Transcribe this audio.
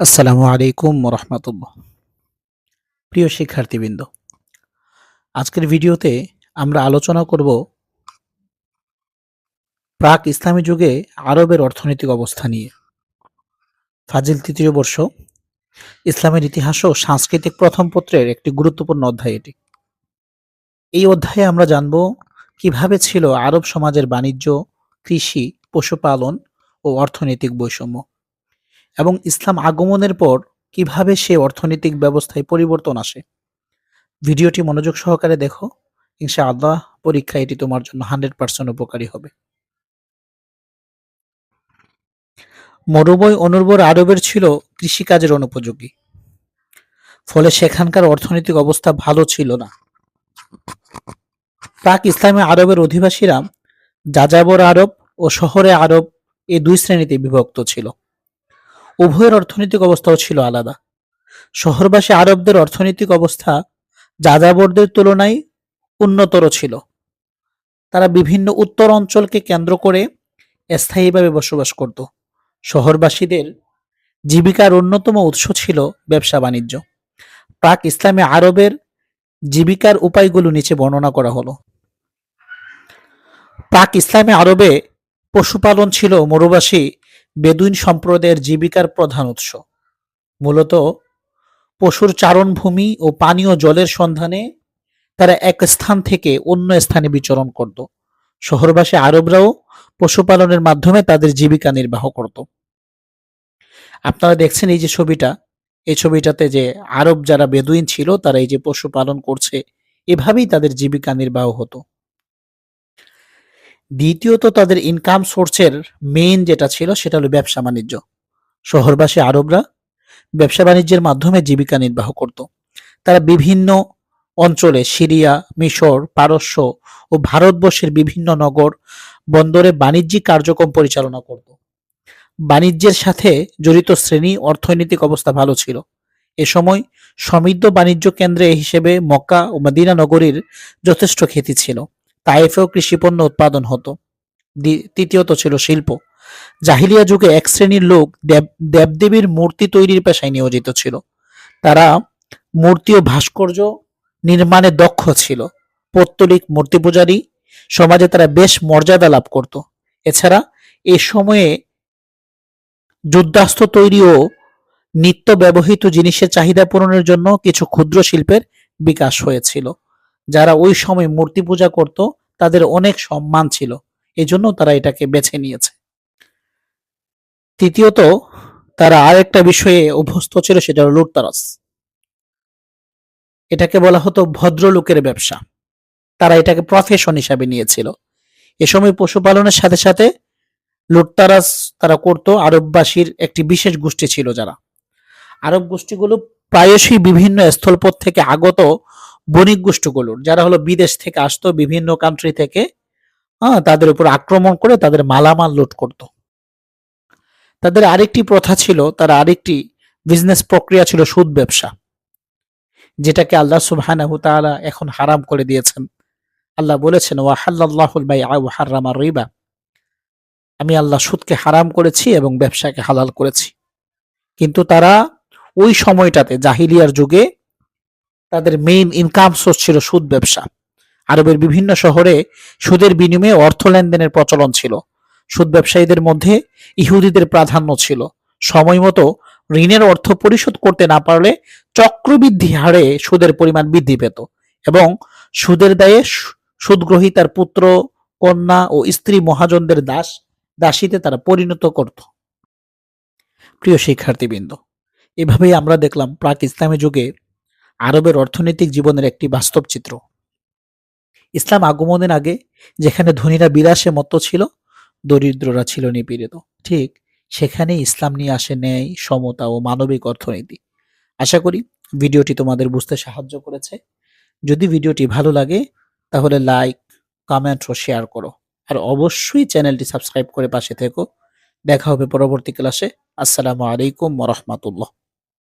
আসসালামু আলাইকুম রহমতুল্লাহ। প্রিয় শিক্ষার্থীবৃন্দ, আজকের ভিডিওতে আমরা আলোচনা করব প্রাক ইসলামী যুগে আরবের অর্থনৈতিক অবস্থা নিয়ে। ফাজিল তৃতীয় বর্ষ, ইসলামের ইতিহাস ও সাংস্কৃতিক প্রথম পত্রের একটি গুরুত্বপূর্ণ অধ্যায় এটি। এই অধ্যায়ে আমরা জানব কিভাবে ছিল আরব সমাজের বাণিজ্য, কৃষি, পশুপালন ও অর্থনৈতিক বৈষম্য, এবং ইসলাম আগমনের পর কিভাবে সে অর্থনৈতিক ব্যবস্থায় পরিবর্তন আসে। ভিডিওটি মনোযোগ সহকারে দেখো, ইনশাআল্লাহ পরীক্ষা এটি তোমার জন্য 100% উপকারী হবে। মরুময় অনুর্বর আরবের ছিল কৃষিকাজের অনুপযোগী, ফলে সেখানকার অর্থনৈতিক অবস্থা ভালো ছিল না। প্রাক ইসলামী আরবের অধিবাসীরা যাযাবর আরব ও শহরে আরব এই দুই শ্রেণীতে বিভক্ত ছিল। উভয়ের অর্থনৈতিক অবস্থাও ছিল আলাদা। শহরবাসী আরবদের অর্থনৈতিক অবস্থা যাযাবরদের তুলনায় উন্নতর ছিল। তারা বিভিন্ন উত্তর অঞ্চলকে কেন্দ্র করে স্থায়ীভাবে বসবাস করত। শহরবাসীদের জীবিকার অন্যতম উৎস ছিল ব্যবসা বাণিজ্য। প্রাক ইসলামে আরবের জীবিকার উপায়গুলো নিচে বর্ণনা করা হলো। প্রাক ইসলামে আরবে পশুপালন ছিল মরুবাসী বেদুইন সম্প্রদায়ের জীবিকার প্রধান উৎস। মূলত পশুর চারণভূমি ও পানীয় জলের সন্ধানে তারা এক স্থান থেকে অন্য স্থানে বিচরণ করত। শহরবাসী আরবরাও পশুপালনের মাধ্যমে তাদের জীবিকা নির্বাহ করত। আপনারা দেখছেন এই যে ছবিটা, এই ছবিটাতে যে আরব যারা বেদুইন ছিল তারা এই যে পশুপালন করছে, এভাবেই তাদের জীবিকা নির্বাহ হতো। দ্বিতীয়ত তাদের ইনকাম সোর্সের মেইন যেটা ছিল সেটা হলো ব্যবসা বাণিজ্য। শহরবাসী আরবরা ব্যবসা বাণিজ্যের মাধ্যমে জীবিকা নির্বাহ করত। তারা বিভিন্ন অঞ্চলে সিরিয়া, মিশর, পারস্য ও ভারতবর্ষের বিভিন্ন নগর বন্দরে বাণিজ্যিক কার্যক্রম পরিচালনা করত। বাণিজ্যের সাথে জড়িত শ্রেণী অর্থনৈতিক অবস্থা ভালো ছিল। এ সময় সমৃদ্ধ বাণিজ্য কেন্দ্রে হিসেবে মক্কা ও মদিনা নগরীর যথেষ্ট খ্যাতি ছিল। তায়েফেও কৃষিপণ্য উৎপাদন হতো। তৃতীয়ত ছিল শিল্প। জাহিলিয়া যুগে এক শ্রেণীর লোক দেবদেবীর মূর্তি তৈরির পেশায় নিয়োজিত ছিল। তারা মূর্তি ও ভাস্কর্য নির্মাণে দক্ষ ছিল। পৌত্তলিক মূর্তি পূজারী সমাজে তারা বেশ মর্যাদা লাভ করত। এছাড়া এ সময়ে যুদ্ধাস্ত্র তৈরি ও নিত্য ব্যবহৃত জিনিসের চাহিদা পূরণের জন্য কিছু ক্ষুদ্র শিল্পের বিকাশ হয়েছিল। যারা ওই সময় মূর্তি পূজা করত তাদের অনেক সম্মান ছিল, এজন্য তারা এটাকে বেছে নিয়েছে। তৃতীয়ত, তারা আরেকটা বিষয়ে অভ্যস্ত ছিল, সেটা হলো লুটতরাজ। এটাকে বলা হতো ভদ্রলোকের ব্যবসা। তারা এটাকে প্রফেশন হিসাবে নিয়েছিল। এ সময় পশুপালনের সাথে সাথে লুটতরাজ তারা করত। আরববাসীর একটি বিশেষ গোষ্ঠী ছিল যারা, আরব গোষ্ঠীগুলো প্রায়শই বিভিন্ন স্থলপথ থেকে আগত বণিক গোষ্ঠীগুলোর, যারা হলো বিদেশ থেকে আসতো, বিভিন্ন কান্ট্রি থেকে, তাদের উপর আক্রমণ করে তাদের মালামাল লুট করত। তাদের আরেকটি প্রথা ছিল, তারা আরেকটি বিজনেস প্রক্রিয়া ছিল সুদ ব্যবসা, যেটাকে আল্লাহ সুবহানাহু ওয়া তাআলা এখন হারাম করে দিয়েছেন। আল্লাহ বলেছেন, ওয়া হাল্লাল্লাহুল বাইআ ওয়া হাররামার রিবা, আমি আল্লাহ সুদকে হারাম করেছি এবং ব্যবসাকে হালাল করেছি। কিন্তু তারা ওই সময়টাতে জাহিলিয়ার যুগে তাদের মেইন ইনকাম সোর্স ছিল সুদ ব্যবসা। আরবের বিভিন্ন শহরে সুদের বিনিময়ে অর্থ লেনদেনের প্রচলন ছিল। সুদ ব্যবসায়ীদের মধ্যে ইহুদিদের প্রাধান্য ছিল। সময় মতো ঋণের অর্থ পরিশোধ করতে না পারলে চক্রবৃদ্ধি হারে সুদের পরিমাণ বৃদ্ধি পেত এবং সুদের দায়ে সুদগ্রহীতার পুত্র, কন্যা ও স্ত্রী মহাজনদের দাস দাসীতে তারা পরিণত করত। প্রিয় শিক্ষার্থীবৃন্দ, এভাবেই আমরা দেখলাম প্রাক ইসলামী যুগে আরবের অর্থনৈতিক জীবনের একটি বাস্তব চিত্র। ইসলাম আগমনের আগে যেখানে ধনীরা বিলাসে মত্ত ছিল, দরিদ্ররা ছিল নিপীড়িত, ঠিক সেখানেই ইসলাম নিয়ে আসে ন্যায়, সমতা ও মানবিক অর্থনীতি। আশা করি ভিডিওটি তোমাদের বুঝতে সাহায্য করেছে। যদি ভিডিওটি ভালো লাগে তাহলে লাইক, কমেন্ট ও শেয়ার করো। আর অবশ্যই চ্যানেলটি সাবস্ক্রাইব করে পাশে থেকো। দেখা হবে পরবর্তী ক্লাসে। আসসালামু আলাইকুম ওয়া রাহমাতুল্লাহ।